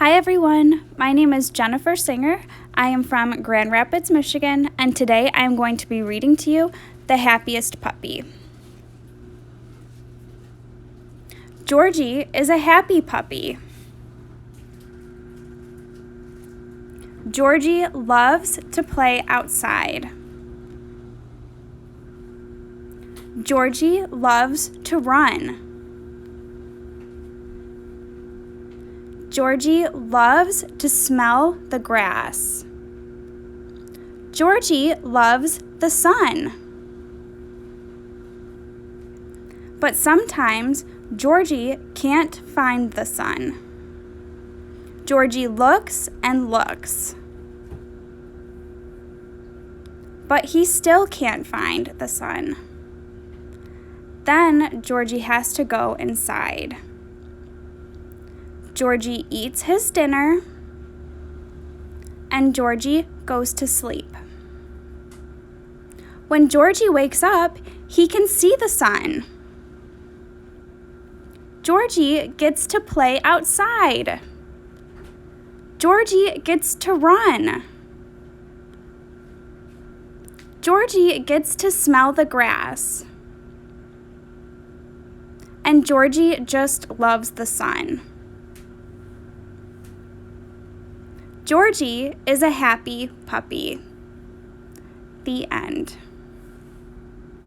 Hi everyone, my name is Jennifer Singer. I am from Grand Rapids, Michigan, and today I am going to be reading to you The Happiest Puppy. Georgie is a happy puppy. Georgie loves to play outside. Georgie loves to run. Georgie loves to smell the grass. Georgie loves the sun. But sometimes Georgie can't find the sun. Georgie looks and looks, but he still can't find the sun. Then Georgie has to go inside. Georgie eats his dinner, and Georgie goes to sleep. When Georgie wakes up, he can see the sun. Georgie gets to play outside. Georgie gets to run. Georgie gets to smell the grass. And Georgie just loves the sun. Georgie is a happy puppy. The end.